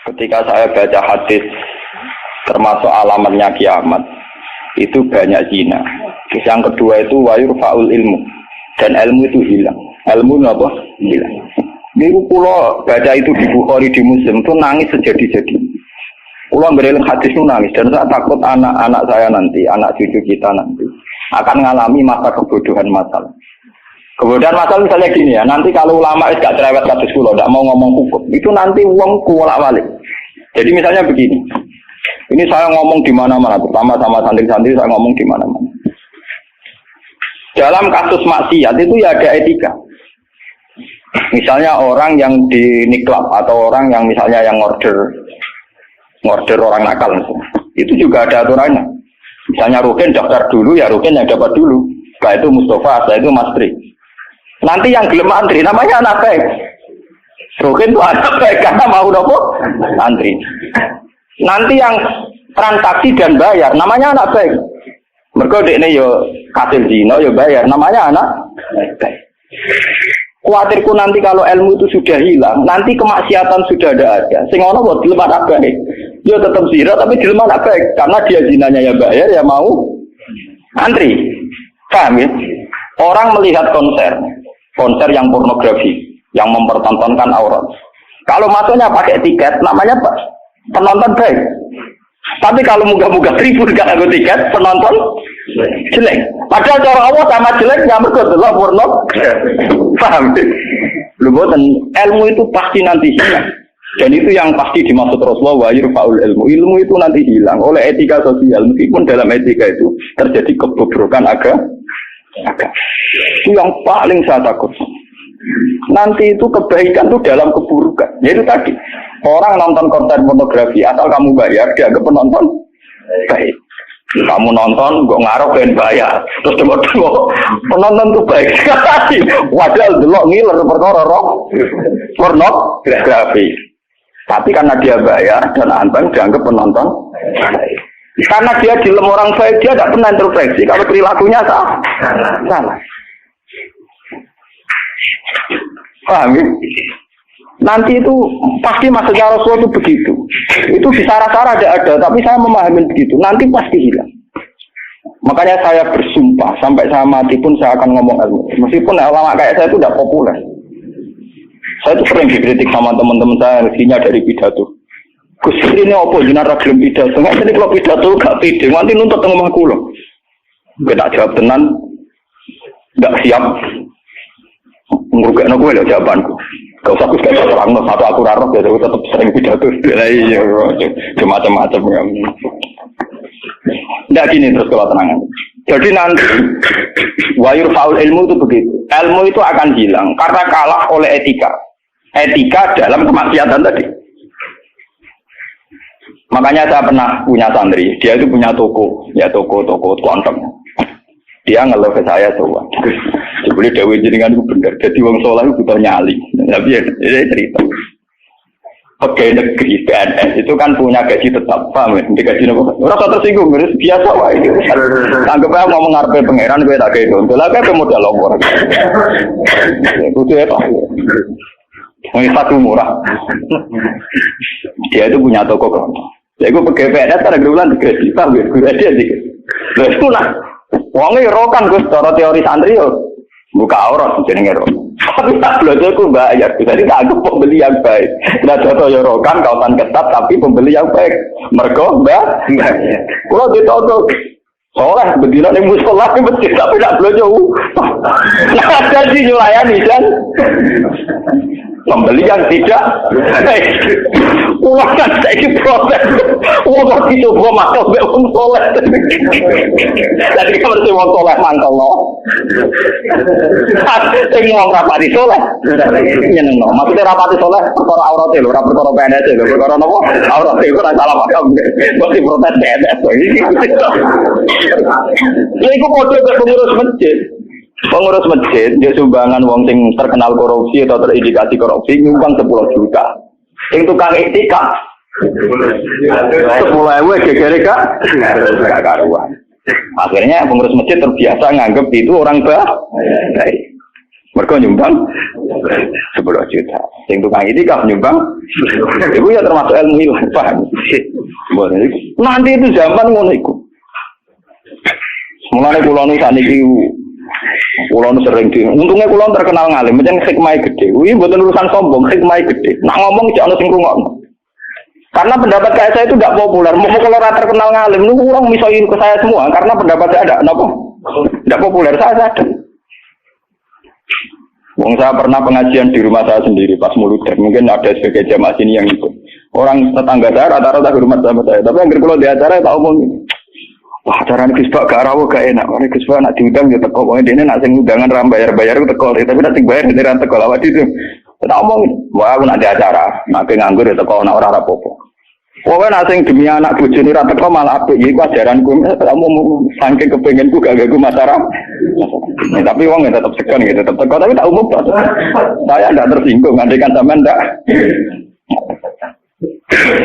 Ketika saya baca hadis termasuk alamatnya kiamat, itu banyak zina. Yang kedua itu wayurfa'ul ilmu, dan ilmu itu hilang. Ilmu apa? Hilang. Niku kula baca itu di Bukhari, di Muslim itu nangis sejadi-jadi. Kula ngereling hadis itu nangis, dan saya takut anak-anak saya nanti, anak cucu kita nanti akan mengalami masa kebodohan masal. Kebodohan masal misalnya gini ya, nanti kalau ulama gak cerewet kados kula, ndak mau ngomong hukum, itu nanti wong kuwalak-walik. Jadi misalnya begini, ini saya ngomong di mana-mana, terutama sama santri-santri saya ngomong di mana-mana. Dalam kasus maksiat itu ya ada etika. Misalnya orang yang di niklab atau orang yang misalnya yang ngorder orang nakal, itu juga ada aturannya. Misalnya Rukin daftar dulu, ya Rukin yang dapat dulu. Setelah itu Mustafa, setelah itu Mas Tri. Nanti yang gelem antri namanya anak baik. Rukin itu anak baik karena mau nopo antri. Nanti yang transaksi dan bayar namanya anak baik. Mergo dekne yo kasil zina yo bayar namanya anak baik. Kuatirku nanti kalau ilmu itu sudah hilang, nanti kemaksiatan sudah ada. Sing ono kok dilem anak baik. Dia tetap zina tapi dilem anak baik karena dia zinanya ya bayar ya mau antri. Paham ya? Orang melihat konser yang pornografi, yang mempertontonkan aurat. Kalau masuknya pakai tiket, namanya penonton baik. Tapi kalau munggah-munggah tribun gak ada tiket, penonton jelek. Padahal cara Allah sama jeleknya mergo delok porno. Paham? Lho boten, ilmu itu pasti nanti hilang. Dan itu yang pasti dimaksud Rasulullah wa yurfa'ul ilmu. Ilmu itu nanti hilang oleh etika sosial. Meskipun dalam etika itu terjadi kebobrokan agama. Itu yang paling saya takut. Nanti itu kebaikan itu dalam keburukan. Yaitu tadi, orang nonton konten pornografi asal kamu bayar, dianggap penonton baik. Kamu nonton, kok ngaruh dan bayar. Terus tengok penonton itu baik sekali. Wadah delok ngiler perkara pornografi. Tapi karena dia bayar dan anteng dianggap penonton baik. Karena dia dilem orang baik, dia tidak pernah introspeksi kalau perilakunya salah. Paham ya? Nanti itu pasti maksudnya Rasulullah itu begitu. Itu di sarah-sarah ada, tapi saya memahami begitu. Nanti pasti hilang. Makanya saya bersumpah sampai saya mati pun saya akan ngomong ilmu. Meskipun ulama kayak saya itu tidak populer. Saya itu sering dikritik sama teman-teman saya rezekinya dari pidato. Gus ini apa jenara gelem pidato? Enggak sini kalau pidato gak pede, nanti nuntut teng omahku lho. Gak jawab tenan. Enggak siap. Ngrugekno kowe lho jawabanku. Gak usah kus kayak orang satu aku raro ya, aku tetap sering pidato. Iya, macam-macam ya. Nggak gini terus kalau tenangan. Jadi nanti wayur faul ilmu itu begitu. Ilmu itu akan hilang karena kalah oleh etika. Etika dalam kemaksiatan tadi. Makanya saya pernah punya santri, dia itu punya toko konten. Dia ngeluh ke saya coba. Sebelum Dewi jenengan itu benar. Jadi wong soleh itu butuh nyali. Tapi ya, ini cerita. Pegawai negeri PNS itu kan punya gaji tetap, paham ya? Gaji apa? Rasa tersinggung, harus biasa wah itu. Anggap aja mau mengarpe pangeran gue tak kayak itu. Lah kayak modal longor. Itu apa? Ini satu murah. Dia itu punya toko kan. Jadi gue pegawai PNS ada bulan gaji, paham ya? Gue dia sih. Lah itu lah. Wongnya rokan gue secara teori santri yo. Buka aurat jenenge ro. Tapi tak belajar ku bayar. Jadi tak anggap pembeli yang baik. Tidak jatuh ya rokan kautan ketat tapi pembeli yang baik. Mergo mbak. Kalau ditoto soleh bedino ning musala ki masjid tapi tak belajar. Nah ada sih nyulayani kan. Pembeli yang tidak baik. Ulah kan saiki proses. Wong kok dicoba makal mbek wong soleh. Jadi kalau si wong soleh mangkel lo. Sing wong rapati soleh. Nyenengno. Maksudnya rapati soleh perkara aurate lho, ora perkara PNS lho, perkara napa? Aurate iku ora salah paham. Kok diprotes PNS. Lha iku padha karo pengurus masjid. Pengurus masjid dia sumbangan wong sing terkenal korupsi atau terindikasi korupsi nyumbang 10 juta. Sing tukang etika 10.000 gegere Kak. Enggak karuan. Akhirnya pengurus masjid terbiasa nganggep itu orang baik. Mergo nyumbang 10 juta. Sing tukang itikaf nyumbang, itu ya termasuk ilmu hilang, paham? Nanti itu zaman ngono iku. Mulane kula nu sakniki kula nu sering di. Untungnya kula terkenal ngalim, pancen hikmahe gede. Kuwi mboten urusan sombong, hikmahe gede. Nak ngomong cek ana sing ngrungokno. Karena pendapat kayak saya itu tidak populer. Mau kalau rata terkenal ngalim, lu orang misalin ke saya semua. Karena pendapat saya ada, kenapa? Tidak populer, saya sadar. Wong saya pernah pengajian di rumah saya sendiri pas muludan. Mungkin ada sebagai jamaah sini yang ikut. Orang tetangga saya rata-rata di rumah sama saya. Tapi yang kalau di acara tak omong. Wah, acara ini Gus Pak gak rawuh gak enak. Wah, Gus Pak nak diundang ya teko. Pokoknya dia nak sing undangan ram bayar-bayar teko. Tapi nak sing bayar dia teko lawat itu. Tak omong. Wah, aku nak di acara. Nak nganggur ya teko nak ora apa-apa. Pokoknya nak sing demi anak bojone ra teko malah apik. Iki ajaranku. Kamu saking kepengenku gak gagu masyarakat. Tapi wong ya tetap segan gitu, tetap teko. Tapi tak umum. Saya tidak tersinggung. Andaikan sampean ndak.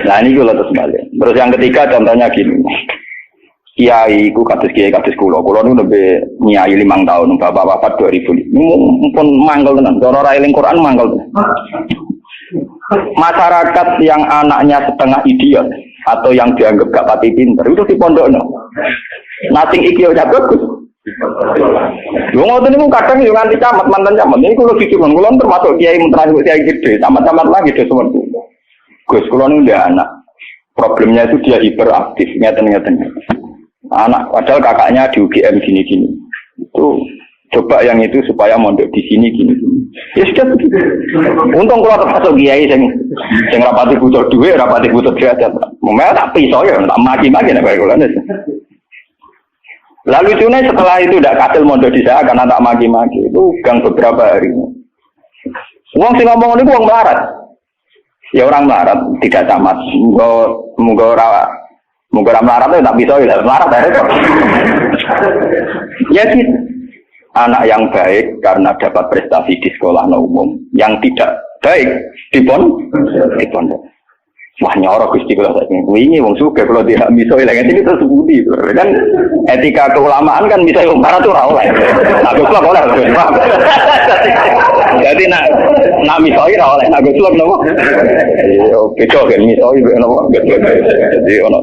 Nah ini kalau terus balik. Terus yang ketiga contohnya gini. Kiai ku kados kula nu lebih nyai 5 tahun, bapak wafat 2000. Mumpun mangkel tenan. Cara ora eling Quran mangkel. Masyarakat yang anaknya setengah idiot atau yang dianggap gak pati pinter itu di pondokno. Nating iki ora bagus. Yo ngoten niku kadang yo nganti camat mantan camat. Niku kula pikir kula termasuk kiai terakhir kiai gede, camat-camat lagi do seperti. Gus kula nu ndak anak. Problemnya itu dia hiperaktif, ngeten-ngeten. Anak padahal kakaknya di UGM gini-gini. Itu coba yang itu supaya mondok di sini gini. Ya sudah begitu. Untung kalau termasuk kiai sing rapati butuh duit, rapati butuh derajat. Memang tak pisau ya, tak maki-maki nek kaya kula. Lalu lucunya setelah itu tidak kasil mondok di saya karena tak maki-maki. Itu gang beberapa hari. Wong sing ngomong niku wong melarat. Ya orang melarat tidak tamat. Monggo ora melarat itu tak bisa ya, melarat ya. Ya gitu. Anak yang baik karena dapat prestasi di sekolah umum, yang tidak baik di pondok. Wah nyorok Gusti kula saiki. Wingi wong sugih kalau tidak bisa ilang iki terus budi. Kan etika keulamaan kan bisa wong melarat ora oleh. Aku kok oleh. Jadi nak misoi ora oleh, aku kok nopo. Yo beda kan misoi nopo. Jadi ono.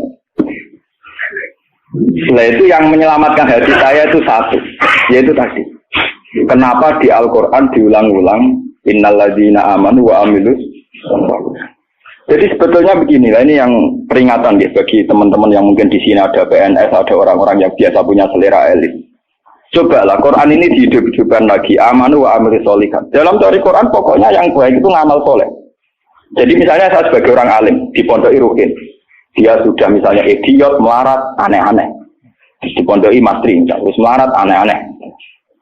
Nah itu yang menyelamatkan hati saya itu satu, yaitu tadi. Kenapa di Al-Quran diulang-ulang innalladzina amanu wa amilus sholihat. Jadi sebetulnya begini lah, ini yang peringatan ya bagi teman-teman yang mungkin di sini ada PNS, ada orang-orang yang biasa punya selera elit. Cobalah Quran ini dihidup-hidupkan lagi amanu wa amilus sholihat. Dalam teori Quran pokoknya yang baik itu ngamal soleh. Jadi misalnya saya sebagai orang alim di Pondok Irukin. Dia sudah misalnya idiot, melarat, aneh-aneh. Di Pondok Mastri, terus melarat, aneh-aneh.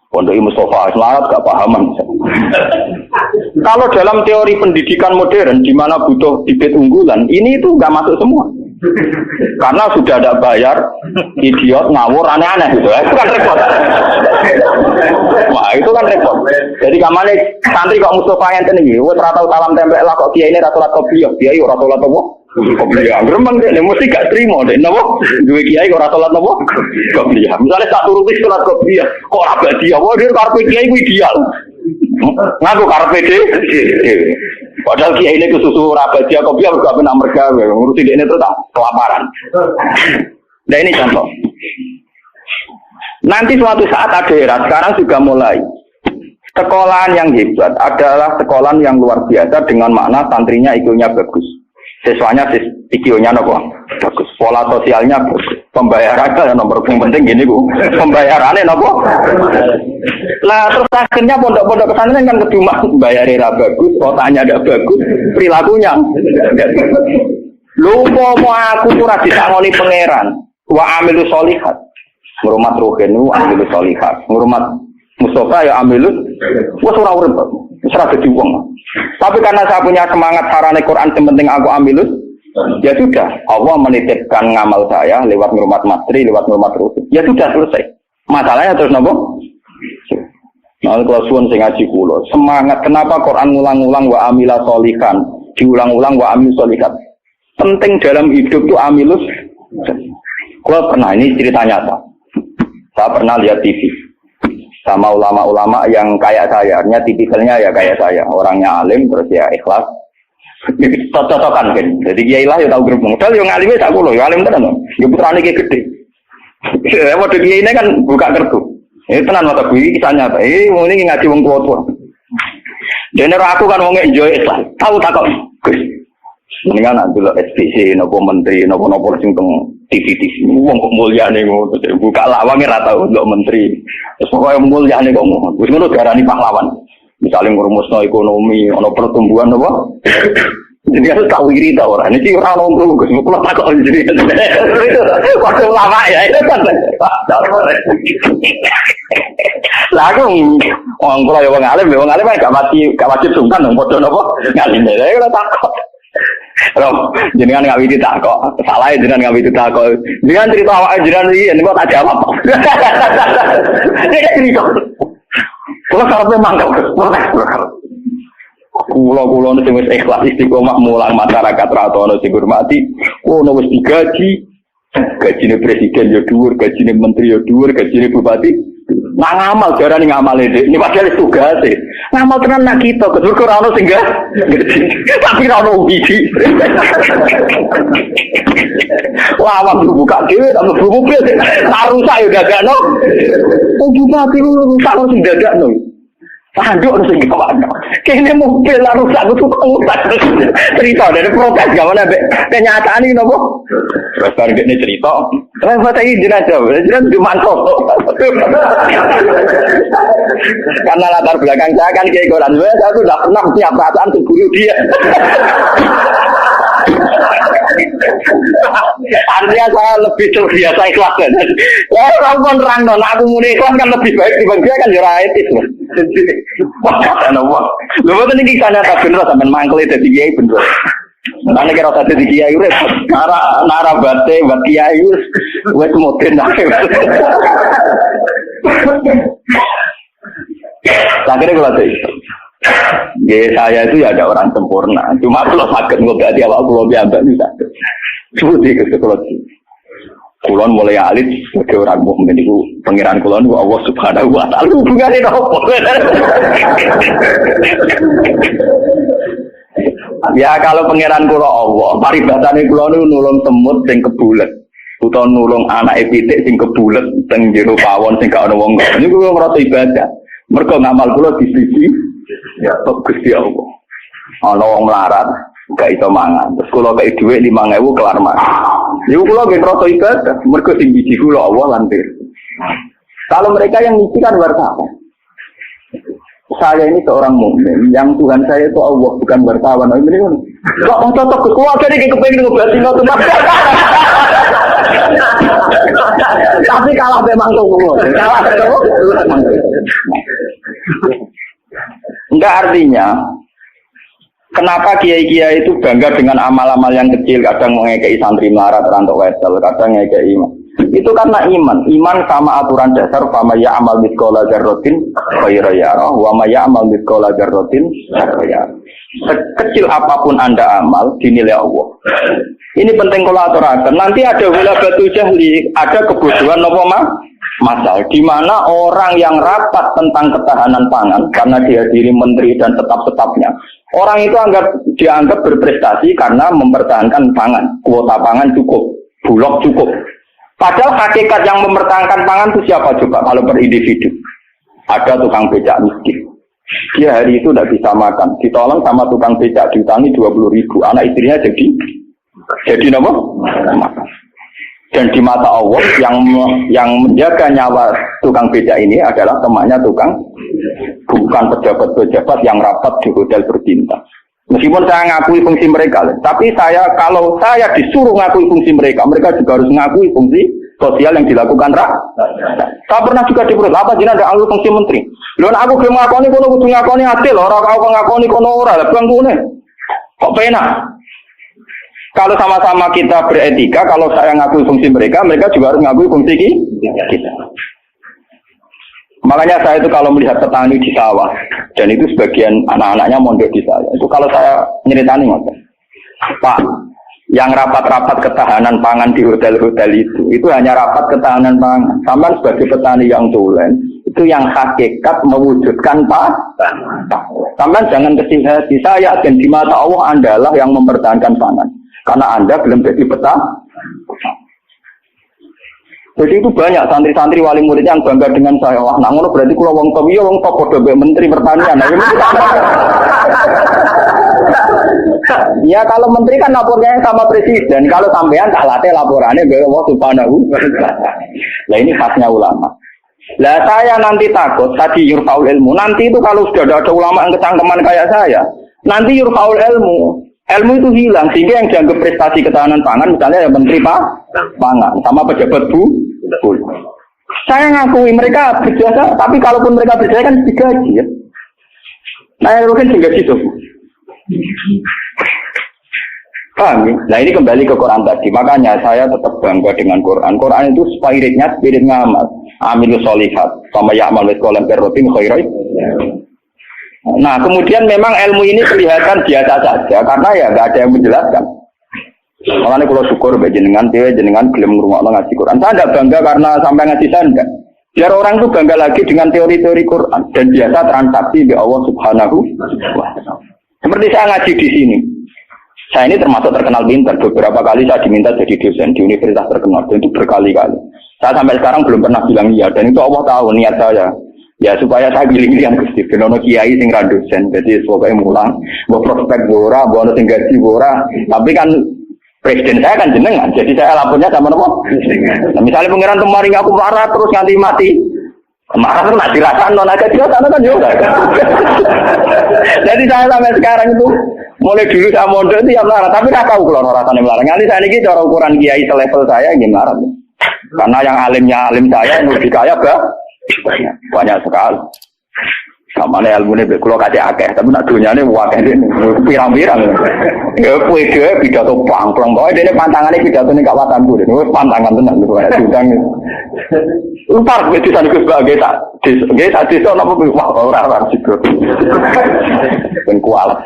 Pondok Mustafa, melarat, gak pahaman. Kalau dalam teori pendidikan modern, di mana butuh bibit unggulan, ini itu gak masuk semua. Karena sudah ada bayar, idiot, ngawur, aneh-aneh. Gitu. Itu kan repot. Wah, itu kan repot. Jadi kamane santri kok Mustafa yang ini, rata salam tempel lah kok dia ini rata-rata kopiah, dia yuk rata-rata apa? Kopiah, gremeng deh, mesti gak terima deh, nopo. Dua kiai kok rata-rata apa? Kopiah. Misalnya satu rupiah sholat kopiah, kok rapat dia, wah dia karpet kiai itu ideal. Ngaku karpet deh. Padahal kiai ini kesusu rapat dia kopiah gak pernah mereka, ngurusin dia ini terus kelaparan. Nah ini contoh. Nanti suatu saat ada era, sekarang juga mulai. Sekolahan yang hebat adalah sekolahan yang luar biasa dengan makna santrinya IQ-nya bagus. Siswanya IQ-nya bagus. Pola sosialnya bagus. Pembayarannya nomor yang penting gini Bu. Pembayarannya nopo. Lah terus akhirnya pondok-pondok pesantren kan kedua bayarnya bagus, kotanya tidak bagus, perilakunya. Lupa mau aku ora disangoni pangeran. Wa amilus sholihat. Ngurmat ruhenu amilus sholihat. Ngurmat Mustafa ya amilus. Wes ora urip. Wis ora dadi wong. Tapi karena saya punya semangat sarane Quran penting aku amilus, ya sudah. Allah menitipkan ngamal saya lewat ngurmat matri, lewat ngurmat ruh. Ya sudah selesai. Masalahnya terus nopo? Nah, kalau suwun sing ngaji kula, semangat kenapa Quran ngulang-ulang wa amila sholihan, diulang-ulang wa amil sholihat. Penting dalam hidup itu amilus. Kalau pernah ini cerita nyata. Saya pernah lihat TV. sama ulama-ulama yang kayak saya, artinya tipikalnya ya kayak saya, orangnya alim terus ya ikhlas. Cocok-cocokan kan. Jadi kiai lah ya tahu grup modal yang alimnya tak kulo, ya alim tenan. Ya putrane ki gede. Model kiai ini kan buka kartu. Tenan mata kuwi kisah nyata. Ini ngaji wong tua-tua. Dene aku kan wong enjoy Islam. Tahu tak kok. Mendingan nak delok SPC nopo menteri nopo sing teng TV-TV. Wong kok mulyane ngono. Buka lawange ra tau ndelok menteri. Terus pokoke mulyane kok ngono. Wis ngono diarani pahlawan. Misalnya ngurumusno ekonomi, ono pertumbuhan apa? Jadi harus tahu iri ta ora. Niki ora ono Gus, kula takok jadi. Waktu lama ya itu kan. Lah aku wong kula ya wong alim gak wajib sungkan nang padha napa ngalim. Lah kula takok. Rom, jenengan gak witi takok. Salah jenengan gak witi takok. Jenengan cerita awake jenengan iki niku tak jawab. Nek cerita. Kalau karepe mangkel protes. Kulo sing wis ikhlas istiqomah mulang masyarakat ra ono sing hormati, ono wis digaji. Gajine presiden ya dhuwur, gajine menteri ya dhuwur, gajine bupati. Nak ngamal darani ngamale Dik. Ini padahal tugase. Ngamal tenan nak kita, kedur ora ono sing gak. Tapi ora ono wiji. Wah, waktu buka dhewe tak mlebu mobil. Tak rusak ya dadakno. Oh, bupati rusak kok sing dadakno. Tanduk harus sing kawan. Kene mobil lah rusak kudu ngutak. Cerita dari protes gak mana kenyataan iki nopo? Terus bar ngene cerita. Lah foto iki jenazah dimantau. Karena latar belakang saya kan kayak koran saya tuh enggak pernah punya perasaan seburu dia. Artinya saya lebih terbiasa ikhlas kan. Ya orang nerang non aku muni ikhlas kan lebih baik dibanding dia kan ya etis loh. Lho boten iki kana ta bener sampean mangkel dadi kiai bener. Nane kira dadi kiai urip nara bate buat kiai wis moden ae. Akhirnya kalau itu, ya saya itu ya ada orang sempurna. Cuma kalau sakit ngobati awak kulo biasa bisa. Seperti itu kalau kulon mulai alit sebagai orang mukmin itu pangeran kulon Allah Subhanahu Wa Taala hubungannya apa? Ya kalau pangeran kulo Allah, paribatane kulo niku nulung semut sing kebulet. Utawa nulung anake pitik sing kebulet teng jero pawon sing gak ana wong. Niku kulo ngrasa ibadah. Mergo ngamal kula disisi ya Gusti Allah. Ana wong melarat gak iso mangan. Terus kula kei dhuwit 5.000 kelar mangan. Niku kula nggih ngrasa ibadah. Mergo sing biji kula Allah lantir. Kalau mereka yang ngisi kan wartawan. Saya ini seorang mukmin, yang Tuhan saya itu Allah, bukan wartawan. Ini kan kok cocok ke keluarga ini kepengin ngobati ngoten. Tapi kalah memang tuh. Kalah terus. Enggak artinya kenapa kiai-kiai itu bangga dengan amal-amal yang kecil, kadang mengekei santri melarat rantau wedel, kadang ngekei iman. Itu karena iman sama aturan dasar fama ya'mal mithqala dzarratin khairan yarah wa ma ya'mal mithqala dzarratin syarran yarah. Sekecil apapun Anda amal dinilai Allah. Ini penting kalau aturakan. Nanti ada wilabatu jahli, ada kebodohan apa masal di mana orang yang rapat tentang ketahanan pangan karena dihadiri menteri dan tetap-tetapnya. Orang itu dianggap berprestasi karena mempertahankan pangan, kuota pangan cukup, bulog cukup. Padahal hakikat yang mempertahankan pangan itu siapa coba kalau per individu? Ada tukang becak miskin. Dia hari itu tidak bisa makan. Ditolong sama tukang becak diutangi 20.000. Anak istrinya jadi apa? Makan. Dan di mata Allah yang menjaga nyawa tukang becak ini adalah temannya tukang, bukan pejabat-pejabat yang rapat di hotel berbintang. Meskipun saya ngakui fungsi mereka, tapi kalau saya disuruh ngakui fungsi mereka juga harus ngakui fungsi sosial yang dilakukan Saya pernah juga diperut, apa jenis ada alur fungsi menteri. Lalu aku ke ngakoni kono kudu ngakoni adil, orang kau ngakoni kono ora, bang kune. Kok penak? Kalau sama-sama kita beretika, kalau saya ngakui fungsi mereka juga harus ngakui fungsi kita. Makanya saya itu kalau melihat petani di sawah, dan itu sebagian anak-anaknya mondok di saya, itu kalau saya nyeritani Pak, yang rapat-rapat ketahanan pangan di hotel-hotel itu hanya rapat ketahanan pangan. Sampai sebagai petani yang tulen, itu itu yang hakikat mewujudkan Sampai jangan kecil hati, saya dan di mata Allah Andalah yang mempertahankan pangan. Karena Anda belum jadi peta. Jadi itu banyak santri-santri wali murid yang bangga dengan saya. Wah, nak ngono berarti kula wong top iya wong top padha mbek menteri pertanian. Nah, ini ya kalau menteri kan lapornya sama presiden. Kalau sampean tak latih laporannya mbek Allah Subhanahu wa taala. Lah ini khasnya ulama. Lah saya nanti takut tadi yurfaul ilmu. Nanti itu kalau sudah ada ulama yang kecangkeman kayak saya, nanti yurfaul ilmu. Ilmu itu hilang sehingga yang dianggap prestasi ketahanan pangan misalnya ya menteri pangan sama pejabat saya ngakui mereka berjasa, tapi kalaupun mereka berjasa kan digaji ya. Nah itu kan digaji tuh. Paham ya? Nah ini kembali ke Quran tadi. Makanya saya tetap bangga dengan Quran. Quran itu spiritnya spirit ngamal. Amilus solihat sama ya'mal mithqala dzarratin khairan. Nah kemudian memang ilmu ini kelihatan biasa saja karena ya nggak ada yang menjelaskan. Makanya kalau syukur jenengan gelem ngrungokno ngaji Quran. Saya tidak bangga karena sampai ngaji saya enggak. Biar orang itu bangga lagi dengan teori-teori Quran dan biasa transaksi di Allah Subhanahu wa taala. Seperti saya ngaji di sini. Saya ini termasuk terkenal pintar. Beberapa kali saya diminta jadi dosen di universitas terkenal dan itu berkali-kali. Saya sampai sekarang belum pernah bilang iya dan itu Allah tahu niat saya. Ya supaya saya pilih yang Gusti ben ono kiai sing ra dosen. Jadi pokoke mulang, mbok prospek ora, mbok ono sing gaji ora. Tapi kan presiden saya kan jenengan. Jadi saya lapornya sama napa? Nah, misalnya pengiran kemarin aku marah terus nganti mati. Marah terus nak dirasakno aja dia sana kan juga. Jadi saya sampai sekarang itu mulai dulu saya mondok itu ya marah, tapi enggak tahu kalau rasane marah. Nanti saya niki cara ukuran kiai selevel saya gimana? Karena yang alimnya alim saya, yang lebih kaya banyak sekali. Kamane ilmune mek kula kate akeh, tapi nak dunyane akeh dene pirang-pirang. Ya kowe dhewe pidato pang-pang, pokoke dene pantangane pidatone gak watanku dene. Wis pantangan tenan lho diundang. Upar wis disanku sebagai tak desa napa ora sido. Ben kualat.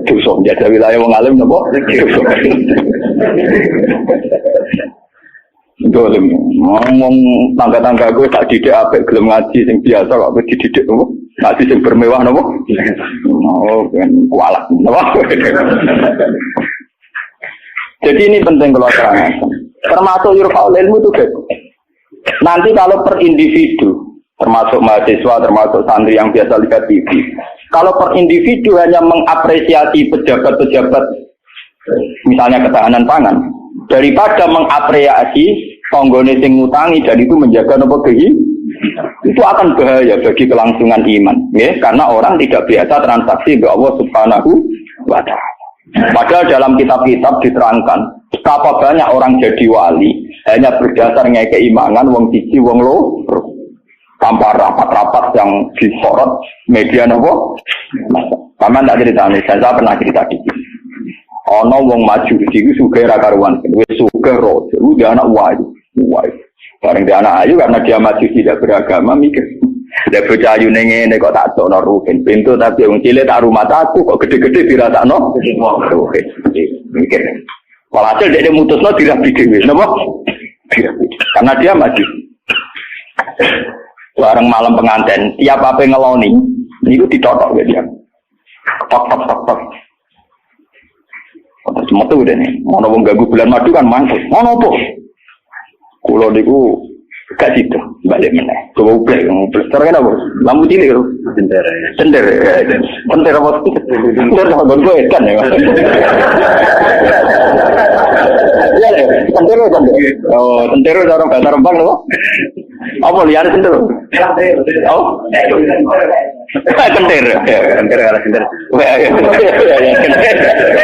Dosa jaga wilayah wong alim napa? Dolim, ngomong tangga-tangga gue tak didik apa gelem ngaji sing biasa kok dididik nopo ngaji sing bermewah nopo oh kan kualat nopo. Jadi ini penting kalau terangkan termasuk yurfaul ilmu itu guys. Nanti kalau per individu termasuk mahasiswa termasuk santri yang biasa lihat TV kalau per individu hanya mengapresiasi pejabat-pejabat misalnya ketahanan pangan daripada mengapresiasi tonggone sing ngutangi dan itu menjaga nopo itu akan bahaya bagi kelangsungan iman ya karena orang tidak biasa transaksi dengan Allah Subhanahu wa taala. Padahal dalam kitab-kitab diterangkan betapa banyak orang jadi wali hanya berdasarnya keimanan wong siji wong loro tanpa rapat-rapat yang disorot media nopo. Paman tak cerita nih, saya pernah cerita di sini. Ono wong maju iki sugih ra karuan, wis sugih ro, udah anak wayu. Bareng dia anak ayu karena dia maju tidak beragama mikir. Dia bocah ayu ngene kok tak tokno rugen pintu tapi wong cilik tak rumah aku kok gede-gede dirasakno. Rugen. Mikir. Walhasil dia mutusno dirabi dhewe, napa? Karena dia maju. Bareng malam pengantin, tiap apa ngeloni, niku ditotok dia. Tok. Cuma tuh udah nih, mau wong ganggu bulan madu kan mantul, mau nopo? Kulo niku gak situ, balik meneh. Coba ublek. Terus apa? Lampu cilik lho. Cender apa? Cender apa gue kan ya. Ya, cender. Oh, cender orang bahasa Rembang lho. Apa liane cender? Oh. Cender ala cender.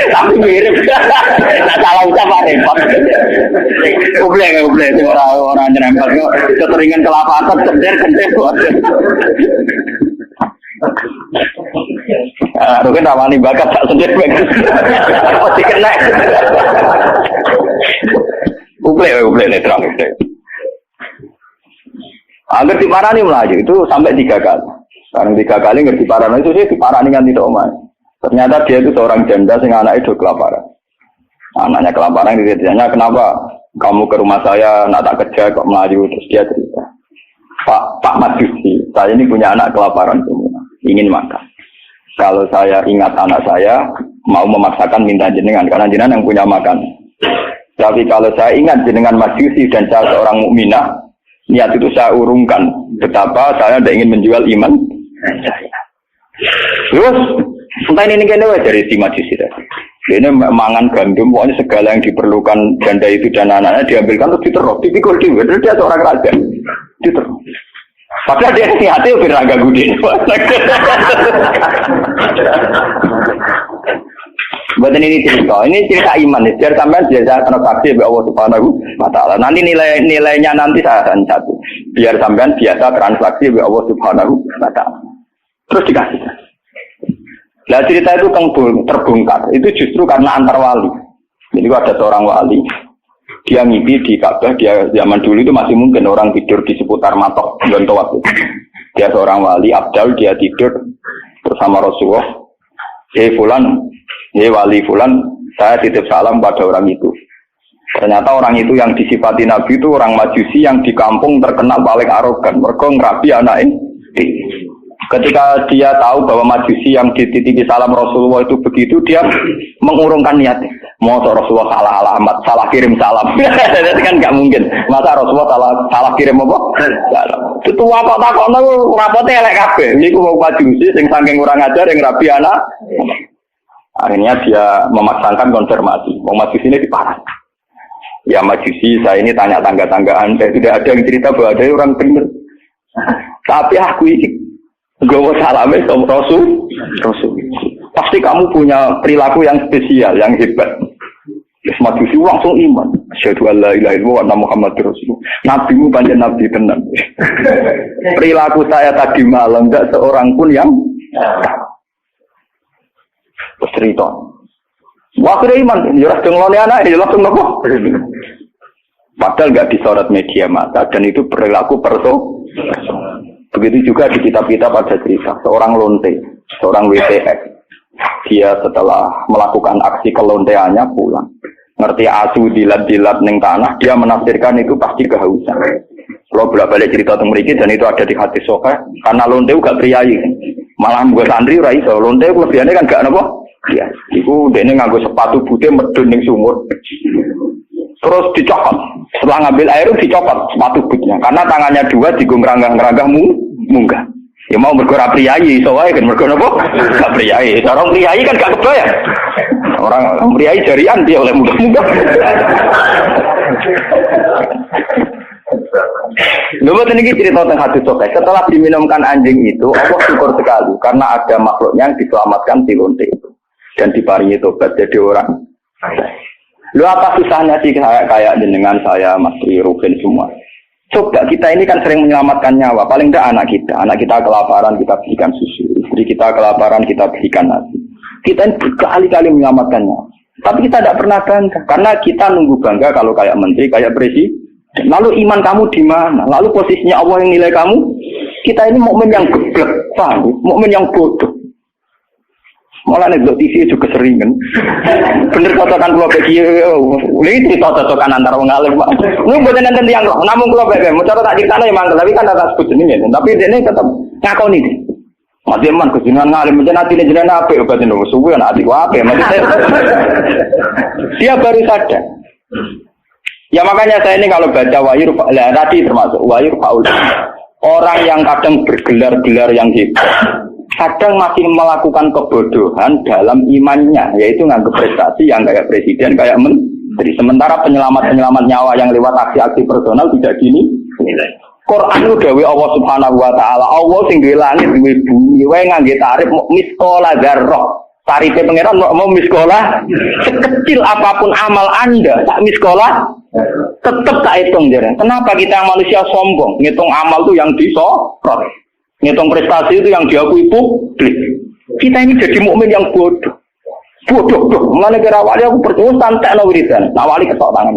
Tapi mirip. Nah, salah ucap repot. Ublek orang nyerempet kok keteringan kelapatan cender. Rugen rawani bakat tak sendiri pasti kena. Ublek terang. Agar diparani melaju itu sampai 3 kali. Sekarang 3 kali ngerti parani itu sih diparani kan tidak omah. Ternyata dia itu seorang janda sing anaknya itu kelaparan. Anaknya kelaparan ditanya kenapa kamu ke rumah saya nak tak kerja kok melaju terus dia cerita. Pak Majusi, saya ini punya anak kelaparan semua, ingin makan. Kalau saya ingat anak saya, mau memaksakan minta jenengan, karena jenengan yang punya makan. Tapi kalau saya ingat jenengan Majusi dan saya seorang mukminah, niat itu saya urungkan. Betapa saya tidak ingin menjual iman saya. Terus, entah ini kena dari si Majusi tadi. Ini mangan gandum, pokoknya segala yang diperlukan janda itu dan anak-anaknya diambilkan terus diterus, dipikul dia. Dia seorang raja, diterus. Padahal dia hati lebih raga gudin. Buatan ini cerita iman. Biar sampai biasa transaksi oleh Allah Subhanahu wa Ta'ala. Nanti nilainya nanti saya akan satu. Biar sampai biasa transaksi oleh Allah Subhanahu wa Ta'ala. Terus dikasih. Nah cerita itu terbongkar. Itu justru karena antar wali. Jadi ada seorang wali. Dia ngipi di Ka'bah, dia zaman dulu itu masih mungkin orang tidur di seputar matok Gontowat. Dia seorang wali, Abdal, dia tidur bersama Rasulullah. Fulan, wali Fulan, saya titip salam pada orang itu. Ternyata orang itu yang disifati Nabi itu orang Majusi yang di kampung terkenal paling arogan. Mereka ngerapi anaknya. Ketika dia tahu bahwa Majusi yang dititipi salam Rasulullah itu begitu, dia mengurungkan niatnya. Mau Rasulullah salah alamat, salah kirim salam. Itu kan nggak mungkin. Masa Rasulullah salah kirim apa? Salam. Itu apa takokno rapote elek kabeh. Niku mau Majusi sing saking kurang ajar yang rabi anak. Akhirnya dia memaksakan konfirmasi. Mau Majusi ini diparah. Ya Majusi, saya ini tanya tangga-tangga Anda. Tidak ada yang cerita bahwa ada orang benar. Tapi aku ini gawa salame sama Rasul. Pasti kamu punya perilaku yang spesial, yang hebat. Majusi langsung iman. Asyhadu an la ilaha illallah wa anna Muhammadar Rasulullah. Nabimu panjang nabi tenan. Perilaku saya tadi malam enggak seorang pun yang cerita. Waktu iman, ya langsung ngelone anak, ya langsung nopo. Padahal enggak disorot media massa dan itu perilaku perso. Begitu juga di kitab-kitab ada cerita seorang lonte, seorang WTX. Dia setelah melakukan aksi kelonteannya pulang. Ngerti asu dilat-dilat ning tanah, dia menafsirkan itu pasti kehausan. Kalau bolak-balik cerita tentang mriki dan itu ada di hadis sahih, karena lonte gak priayi. Malah mbok santri ora iso, lonte lebihane kan gak napa? Iya, iku dene nganggo sepatu putih medun ning sumur. Terus dicopot. Setelah ngambil air dicopot sepatu bootnya karena tangannya dua digo ngeranggah-ngeranggah munggah. Ya mau mergo ra priayi iso wae kan mergo napa? Gak priayi. Orang priayi kan gak kebayang. Orang priayi jarian dia oleh munggah-munggah. Lalu ini cerita tentang hadis sahih. Setelah diminumkan anjing itu, Allah syukur sekali karena ada makhluknya yang diselamatkan di lonte itu dan diparingi tobat jadi orang. Lu apa susahnya sih kayak jenengan saya, Mas Ruben semua. Coba kita ini kan sering menyelamatkan nyawa. Paling tidak anak kita kelaparan kita berikan susu, istri kita kelaparan kita berikan nasi. Kita ini berkali-kali menyelamatkan nyawa. Tapi kita tidak pernah bangga karena kita nunggu bangga kalau kayak menteri, kayak presiden. Lalu iman kamu di mana? Lalu posisinya Allah yang nilai kamu? Kita ini mukmin yang geblek, mukmin yang bodoh. Malah nek TV juga sering kan. Bener cocokan kula bagi ini cocokan antara wong alim, Pak. Lu mboten nenten tiyang kok, namung kula bagi mau cara tak diktane ya mangkel, tapi kan tak sebut jenenge. Tapi dene tetep ngakoni iki. Mati man kejenengan ngalim menjen atine jenengan apik obat niku suwe ana ati apik maksudnya. Dia baru sadar. Ya makanya saya ini kalau baca wahyu tadi termasuk wahyu faul. Orang yang kadang bergelar-gelar yang hebat, kadang masih melakukan kebodohan dalam imannya, yaitu nganggap prestasi yang kayak presiden, kayak menteri. Sementara penyelamat-penyelamat nyawa yang lewat aksi-aksi personal tidak gini. Quran itu dawuh Allah Subhanahu wa Ta'ala, Allah sing duwe langit duwe bumi, wae ngangge tarif miskola dzarrah. Tarife pangeran mau miskola sekecil apapun amal Anda, tak miskola tetap tak hitung jare. Kenapa kita manusia sombong? Ngitung amal tuh yang disorot. Ngitung prestasi itu yang diakui publik. Kita ini jadi mukmin yang bodoh. Bodoh. Mulane kira awake aku percaya santekno wiridan. Awali ketok tangan.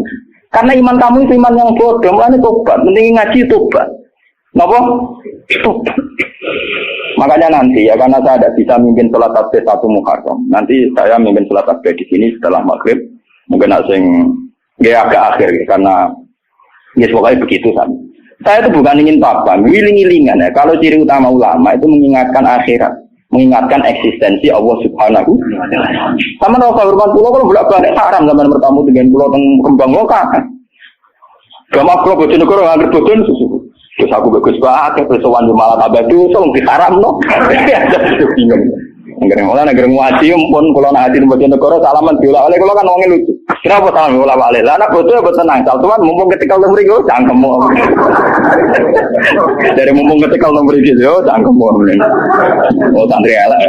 Karena iman kamu itu iman yang bodoh. Mulane tobat, mending ngaji tobat. Napa? Tobat. Makanya nanti ya karena saya tidak bisa mimpin salat tasbih 1 Muharram. Nanti saya mimpin salat tasbih di sini setelah maghrib. Mungkin asing agak akhir karena ya pokoknya begitu kan. Saya itu bukan ingin apa-apa, ngiling-ngilingan ya. Kalau ciri utama ulama itu mengingatkan akhirat, mengingatkan eksistensi Allah Subhanahu. Sama Rasul Firman Pulau kalau bolak-balik haram zaman bertamu dengan Pulau Kembang Lokal. Gak mau Pulau Bojonegoro nggak berbodon susu. Terus aku bagus banget, persoalan malah tambah dosa, mungkin haram no. Bingung. Negeri ngaji pun kalau nak haji di Bojonegoro salaman diulah oleh kalau kan wongnya lucu. Kenapa salaman diulah oleh? Lah anak bodoh ya tenang. Sal tuan mumpung ketika lu beri gue cangkem. Dari mumpung ketika lu beri gitu, cangkem. Oh santri elek.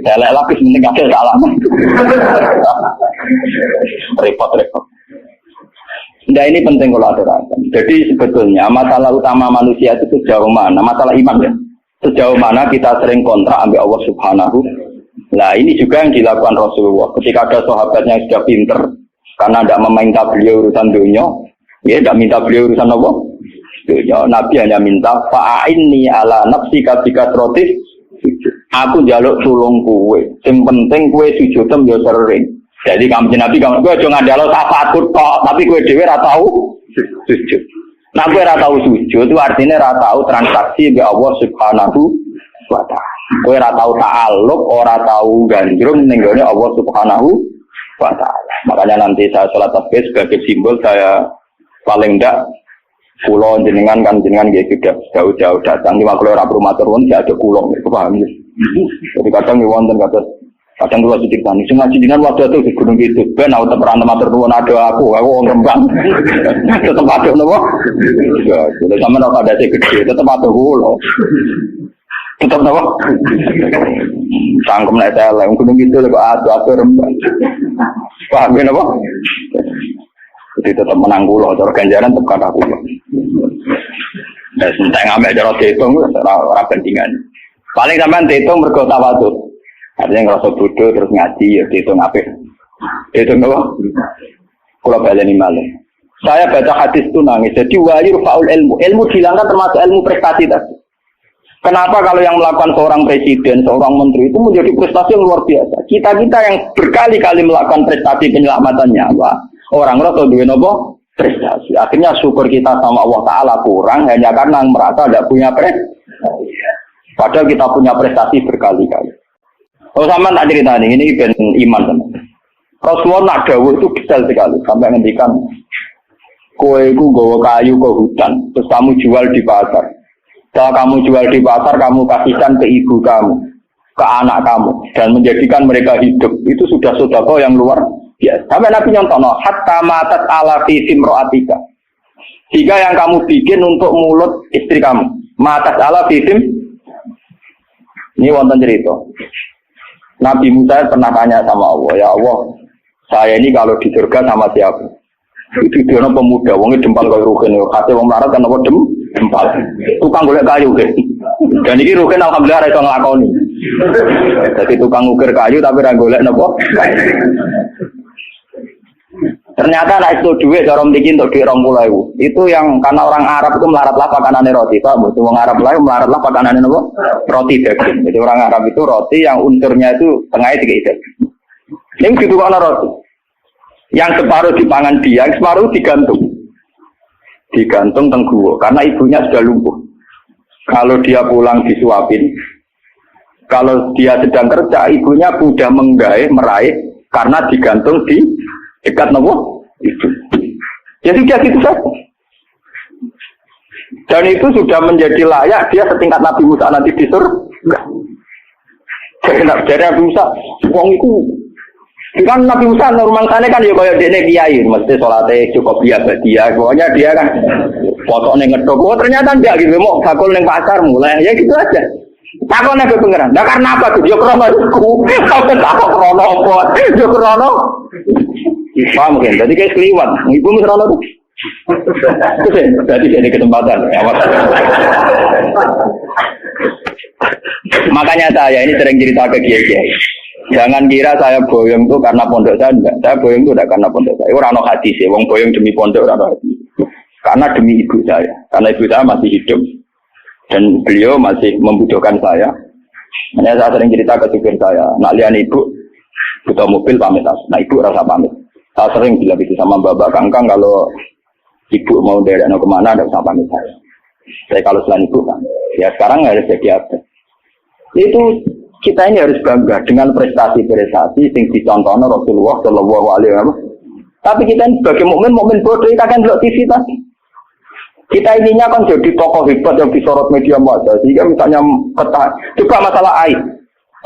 Elek lapis mending kasih salaman. Repot. Nah ini penting kalau aturakan. Jadi sebetulnya masalah utama manusia itu sejauh mana? Masalah iman ya. Sejauh mana kita sering kontrak ambil Allah Subhanahu. Nah ini juga yang dilakukan Rasulullah. Ketika ada sahabatnya yang sudah pinter, karena tidak meminta beliau urusan dunia, ya tidak minta beliau urusan apa? Dunia. Nabi hanya minta fa'inni ala nafsika bikasrotis. Aku jaluk tulung kue. Yang penting kue sujudem ya sering. Jadi kamu Nabi kamu kue jangan jaluk syafaat kok, tapi kue dewe ra tahu sujud. Nah, gue ratau sujud itu artinya ratau transaksi be Allah Subhanahu wa ta'ala. Gue ratau ta'aluk, orang tahu gandrung nenggone Allah Subhanahu wa ta'ala. Makanya nanti saya sholat tasbih sebagai simbol saya paling ndak pulau jenengan kan jenengan gitu jauh-jauh datang. Lima kilo rapur matur pun tidak ada pulau, itu paham ya. Jadi kadang wonten kadang kalau cerita nih, cuma jenengan waktu itu di gunung gitu, ben aku terperantau matur nuwun ada aku Rembang, tetap ada nopo, ya, sudah sama nopo ada gede, tetap ada pulau, tetap nopo, sangkem naik tele, gunung gitu lego ada Rembang, paham ya nopo, jadi tetap menang pulau, cara ganjaran tetap kata pulau, dan sentai ngambil jarak hitung, orang pentingan, paling sampai hitung berkota waktu. Artinya ngerasa bodoh terus ngaji ya dihitung apa? Dihitung apa? Kalau baleni malah. Saya baca hadis itu nangis. Jadi wali rufaul ilmu. Ilmu dihilangkan termasuk ilmu prestasi tadi. Kenapa kalau yang melakukan seorang presiden, seorang menteri itu menjadi prestasi yang luar biasa? Kita yang berkali-kali melakukan prestasi penyelamatan nyawa, orang rasa duwe napa? Prestasi. Akhirnya syukur kita sama Allah Taala kurang hanya karena merasa tidak punya prestasi. Padahal kita punya prestasi berkali-kali. Oh sama tak cerita ini ben iman teman. Rasulullah nak dawuh itu detail sekali sampai ngendikan kowe iku nggawa kayu ke hutan terus kamu jual di pasar. Setelah kamu jual di pasar kamu kasihkan ke ibu kamu, ke anak kamu dan menjadikan mereka hidup. Itu sudah sedekah yang luar biasa. Sampai Nabi nyontono hatta matat ala fi simraatika. Jika yang kamu bikin untuk mulut istri kamu, matat ala fi sim. Ini wonten cerita. Nabi Musa pernah tanya sama Allah, ya Allah, saya ini kalau di surga sama siapa? Itu dia pemuda, wongnya dempal kaya Rukin, hati wong melarat kan apa dempal. Tukang golek kayu kan. Dan ini Rukin alhamdulillah iso nglakoni. Jadi tukang ngukir kayu tapi ra golek napa? Ternyata nek itu duit cara mriki untuk duit 20.000. Itu yang karena orang Arab itu melaratlah pakanane roti, Pak. Wong Arab lain melaratlah pakanane napa? Roti daging. Jadi orang Arab itu roti yang unsurnya itu tengahnya tiga daging. Yang ditukar roti. Yang separuh dipangan dia, yang separuh digantung. Digantung teng guwa karena ibunya sudah lumpuh. Kalau dia pulang disuapin. Kalau dia sedang kerja, ibunya mudah meraih karena digantung di dekat nopo itu. Jadi dia gitu saja. Dan itu sudah menjadi layak dia setingkat Nabi Musa nanti di surga. Jadi Nabi Musa, wong itu kan Nabi Musa normal sana kan ya kayak dene kiai, mesti salate cukup biasa dia. Pokoknya dia kan foto ning ngedok. Oh ternyata enggak gitu, mau bakul ning pasar mulai ya gitu aja. Takone ke pengeran. Lah karena apa tuh? Yo krono iku. Sampe tak krono apa? Yo krono. Paham mungkin. Jadi kayak keliwat. Ibu mesra tuh. Jadi jadi kesempatan. Makanya saya ini sering cerita ke kiai-kiai. Jangan kira saya boyong tuh karena pondok saya enggak. Saya boyong tuh enggak karena pondok saya. Ora ono hati sih. Wong boyong demi pondok ora ono hati. Karena demi ibu saya. Karena ibu saya masih hidup dan beliau masih membutuhkan saya. Makanya saya sering cerita ke supir saya. Nak lihat ibu butuh mobil pamit. Nah ibu rasa pamit. Saya sering bilang gitu sama Bapak Kangkang kalau Ibu mau daerah kemana ada usah pamit saya. Saya kalau selain ibu kan, ya sekarang harus jadi apa? Itu kita ini harus bangga dengan prestasi-prestasi yang dicontohkan Rasulullah Shallallahu Alaihi Wasallam. Tapi kita ini sebagai mukmin bodoh kita kan lihat TV tadi. Kita ininya kan jadi tokoh hebat yang disorot media massa. Sehingga misalnya juga masalah air.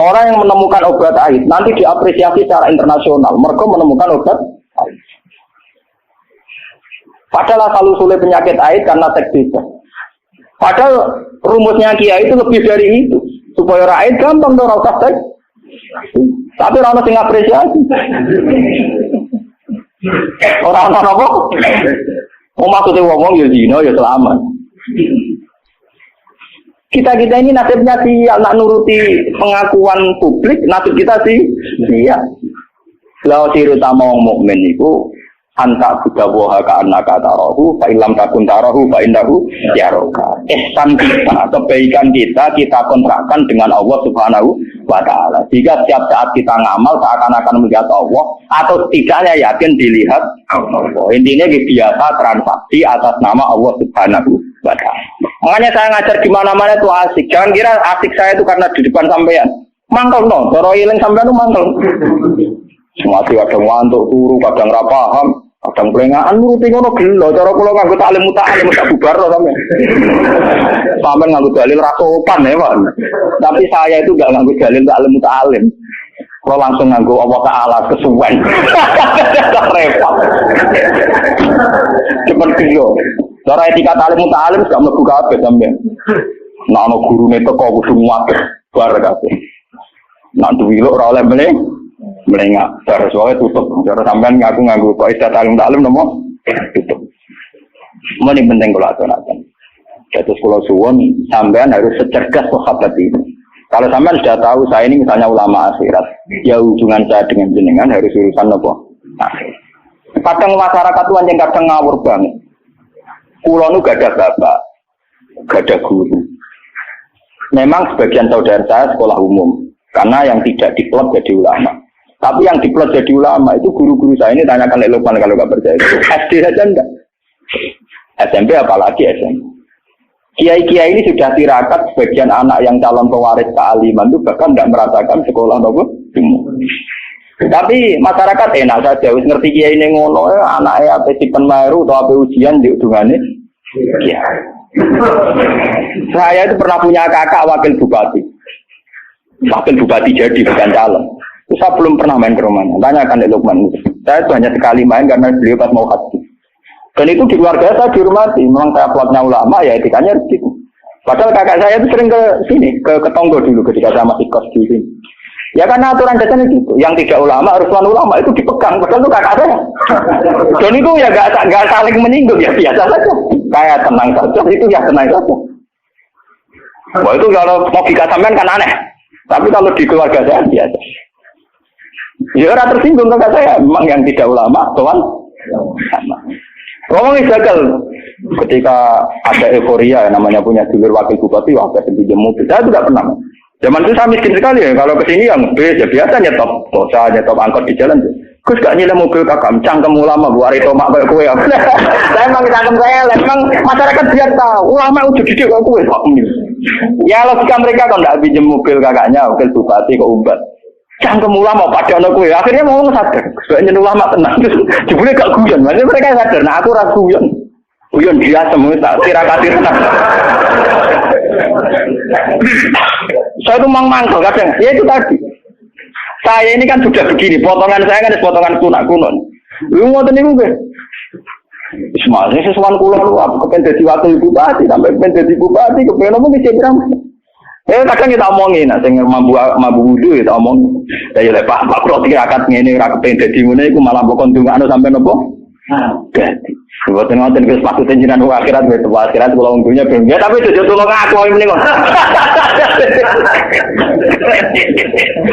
Orang yang menemukan obat air nanti diapresiasi secara internasional. Mereka menemukan obat air. Padahal asal-usulnya penyakit air karena seks bebas. Padahal rumusnya Kiai itu lebih dari itu. Supaya rakyat gampang dong rasa seks. Tapi orang yang apresiasi. Orang-orang apa? Oh maksudnya ngomong ya zina ya selamat. Kita ini nasibnya sial nak nuruti pengakuan publik, nasib kita sih sial. Lalu ciri utama orang mukmin itu anta budawaha ka'annaka tarahu fa illam takun tarahu fa innahu yaraka. Ihsan kita, kebaikan kita kontrakkan dengan Allah Subhanahu wa taala. Jika setiap saat kita ngamal seakan-akan melihat Allah atau setidaknya yakin dilihat Allah. Intinya biasa transaksi atas nama Allah Subhanahu wa taala. Makanya saya ngajar di mana-mana itu asik. Jangan kira asik saya itu karena di depan sampean. Mangkel no, cara ilang sampean itu mangkel. Semati kadang ngantuk turu, kadang ra paham, kadang plengaan nuruti ngono gelo. Cara kula nganggo taklim muta'alim tak bubar to sampean. Sampean nganggo dalil ra sopan ya, Pak. Tapi saya itu enggak nganggo dalil taklim muta'alim. Kula langsung nganggo Allah Taala kesuwen. Repot. Cepet gelo. Cara etika taklim muta'alim gak mlebu kabeh sampean. Nek ana gurune teko kudu nguwat bar kabeh. Nek duwi ora oleh melengak, terus soalnya tutup. Cara sampean ngaku kok istilah taklim nomo tutup. Ini penting kalau aturan. Terus kalau suwon sampean harus secerdas sahabat ini. Kalau sampean sudah tahu saya ini misalnya ulama akhirat, ya hubungan saya dengan jenengan harus urusan nopo. Kadang masyarakat tuan yang kadang ngawur banget. Kulo nu gak ada bapak, gak ada guru. Memang sebagian saudara saya sekolah umum, karena yang tidak diplot jadi ulama. Tapi yang diplot jadi ulama itu guru-guru saya ini tanyakan Lukman kalau nggak percaya. SD saja enggak. SMP apalagi SMP. Kiai-kiai ini sudah tirakat sebagian anak yang calon pewaris kealiman itu bahkan tidak merasakan sekolah nopo umum. Tapi masyarakat enak saja, wis ngerti kiai ini ngono, anaknya apa sipen maru atau apa ujian di udungannya. Ya. Saya itu pernah punya kakak wakil bupati. Wakil bupati jadi bukan calon. Saya belum pernah main ke rumahnya. Tanyakan Lukman. Saya itu hanya sekali main karena beliau pas mau haji. Dan itu di keluarga saya dihormati. Memang saya plotnya ulama ya etikanya gitu. Padahal kakak saya itu sering ke sini, ke Tonggo dulu ketika saya masih kos di sini. Ya karena aturan dasarnya gitu. Yang tidak ulama harus ulama itu dipegang. Padahal itu kakak saya. Dan itu ya nggak saling menyinggung ya biasa saja. Kayak tenang saja itu ya tenang saja. Wah itu kalau logika sampean kan aneh. Tapi kalau di keluarga saya biasa. Ya orang tersinggung kakak saya, memang yang tidak ulama, tuan sama. Ngomongin gagal, ketika ada euforia, namanya punya dulur wakil bupati, wakil pinjam mobil, saya tidak pernah. Zaman itu saya miskin sekali ya, kalau kesini yang ya biasa nyetop, dosa nyetop angkot di jalan. Gus gak nyilem mobil kakak, cangkem ulama, buat itu mak kayak kue. Saya memang cangkem saya, memang masyarakat biar tahu, ulama udah didik kayak kue. Ya logika mereka kalau tidak pinjam mobil kakaknya, wakil bupati ke Umbat. Cangkem ulama pada anak gue, akhirnya mau sadar. Sebenarnya ulama tenang, jebule gak guyon. Maksudnya mereka sadar, nah aku ragu guyon dia semua tak tirakati tenang. Saya tuh mangkel kadang, ya itu tadi. Saya ini kan sudah begini, potongan saya kan potongan kuno. Lu mau tanya gue? Semuanya sesuatu kuno lu, aku kepengen jadi wakil bupati, sampai kepengen jadi bupati, kepengen apa bisa bilang? Kadang kita omongin, nah, sing mabu wudu kita omongin. Ya ya Pak kalau tirakat ngene ora kepen dadi ngene iku malah pokon ndongakno sampe nopo? Dadi. Mboten ngoten Gus maksudnya jenengan akhirat wis akhirat kula unggunya ben. Ya tapi aja tulung aku ngene kok.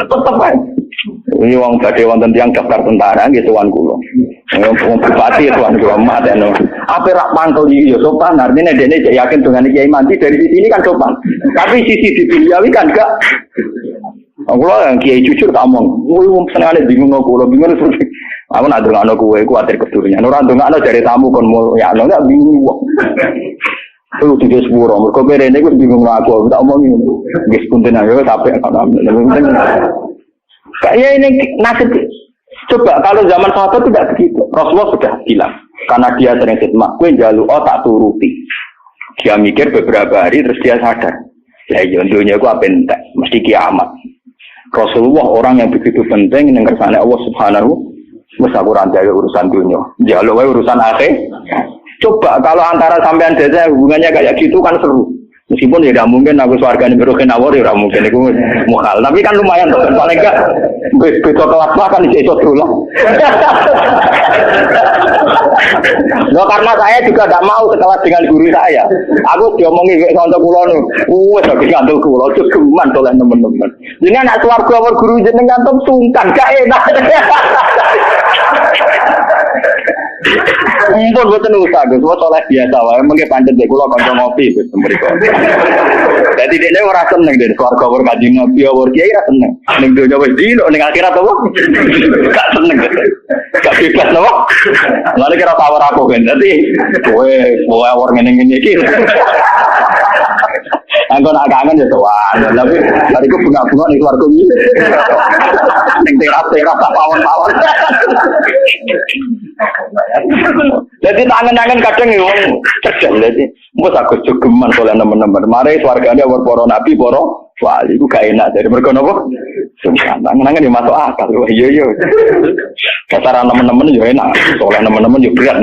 Tetep ae. Ini wong badhe wonten tiyang daftar tentara nggih tuan kula. Wong bupati tuan kula mateno. Apa rak mantel iki ya sopan artine dene yakin dengan Kiai Mandi dari sini kan sopan. Tapi sisi di duniawi kan enggak. Kula yang Kiai jujur tak omong. Wong senengane bingung kula bingung terus. Aku nak ndongakno kowe kuwatir kedurian. Ora ndongakno jare tamu kon ya lho ndak bingung. Aku tidak sepuro, mereka berene aku bingung aku tak omongin. Wis punten ayo sampai kayak ini nasib. Coba kalau zaman sahabat tidak begitu. Rasulullah sudah bilang karena dia sering khidmah, kowe njaluk tak turuti. Dia mikir beberapa hari terus dia sadar. Ya iya dunia aku apa entek, mesti kiamat. Rasulullah orang yang begitu penting ning kersane Allah Subhanahu wis aku ra njaluk urusan dunia. Njaluk wae urusan akhir. Coba kalau antara sampean desa hubungannya kayak gitu kan seru. Meskipun ya tidak mungkin aku swargane berogen awor ya mungkin itu mukhal. Tapi kan lumayan tuh. Paling enggak beda kelas lah kan iso dolan. Loh karena saya juga tidak mau sekelas dengan guru saya. Aku diomongi wek kanca kula nu. Wes aku ngandel kula cukuman dolan teman-teman. Jadi anak swarga awor guru jenengan tuh sungkan gak enak. Mumpun boten usah Gus, wong saleh biasa wae mengke pancet dek kula kanca ngopi Gus mriko. Dadi dekne ora seneng dek swarga ora kanjeng Nabi ora kiai ora seneng. Ning donya wis dino ning akhirat apa? Gak seneng. Gak bebas lho. Lha kira power aku kan. Dadi kowe ora ngene-ngene iki. Anggo nak kangen ya sowan, tapi bariku bunga-bunga ning swarga iki. Ning teras-teras tak pawon-pawon. Jadi tangan-tangan kadang wong cerdas dadi mbok aku jogeman oleh teman-teman. Mari swargane war para nabi, para wali iku gak enak dari mergo napa? Tangan-tangan yo masuk akal. Iya. Kasar teman-teman yo enak, oleh teman-teman yo berat.